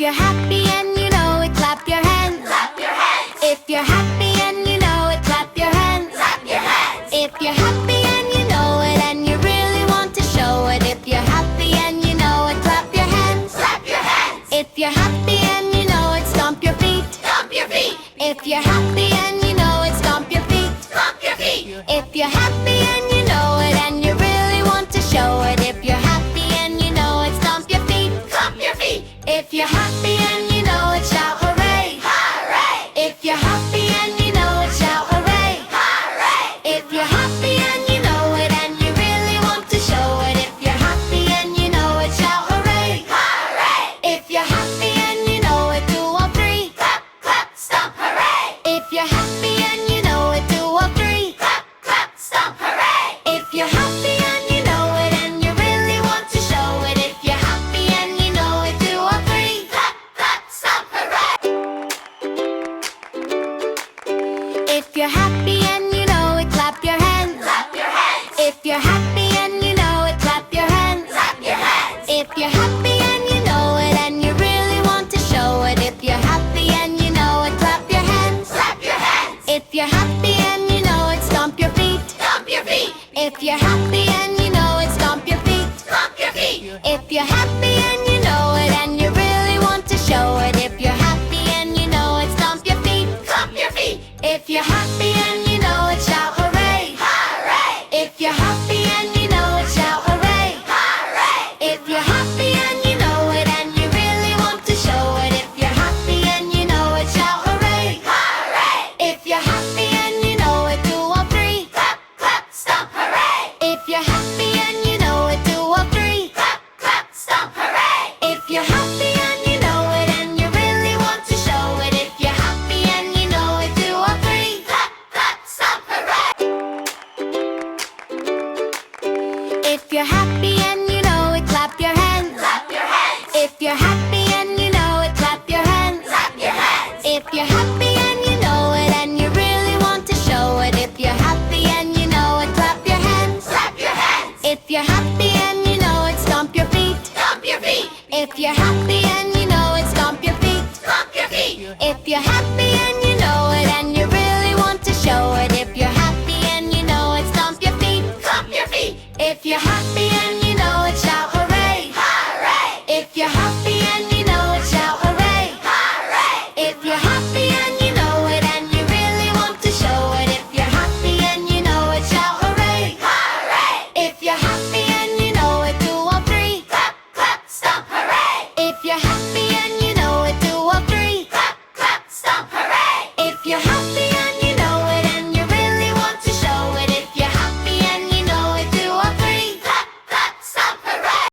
you're happy and you know it, clap your hands. Clap your hands. If you're happy and you know it, clap your hands. Clap your hands. If you're happy and you know it and you really want to show it. If you're happy and you know it, clap your hands. Clap your hands. If you're happy and you know it, stomp your feet. Stomp your feet. If you're happy and you know it, stomp your feet. Stomp your feet. If you're happy and you know it and you really want to show it. If you're happy and you know it, stomp your feet. Stomp your feet. If you're happy and you know it, shout hooray. Hooray. If you're happy and you know it, shout hooray. Hooray. If you're happy and you know it and you really want to show it. If you're happy and you know it, shout hooray. Hooray. If you're happy and you know it, do all three. Clap, clap, stomp, hooray. If you're happy and you know it, do all three. Clap, clap, stomp, hooray. If you're happy and you know it and you really want to show it. If you're happy and you know it, do all three. Clap, clap, stomp, hooray. If you're happy and you know it, clap your hands. Clap your hands. If you're happy and you know it, clap your hands. Clap your hands. If you're happy and you know it and you really want to show it. If you're happy and you know it, clap your hands. Clap your hands. If you're happy and you know it, stomp your feet. Stomp your feet. If you're happy and you know it, stomp your feet. Stomp your feet. If you're happy and you know it and you really want to show it. If you're happy and you know it, stomp your feet. Stomp your feet. If you're happy and you know it, shout hooray. Hooray. If you're happy and you know it, shout hooray. Hooray. If you're happy and you know it and you really want to show it. If you're happy and you know it, shout hooray. Hooray. If you're happy and you know it, do all three. Clap, clap, stomp, hooray. If you're happy and you know it, do all three. Clap, clap, stomp, hooray. If you're happy and you know it and you really want to show it. If you're happy and you know it, do all three. Clap, clap, stomp, hooray. If you're happy and you know it, clap your hands. Clap your hands. If you're happy and you know it, clap your hands. Clap your hands. If you're happy and you know it and you really want to show it. If you're happy and you know it, clap your hands. Clap your hands. If you're happy and you know it, stomp your feet. Stomp your feet. If you're happy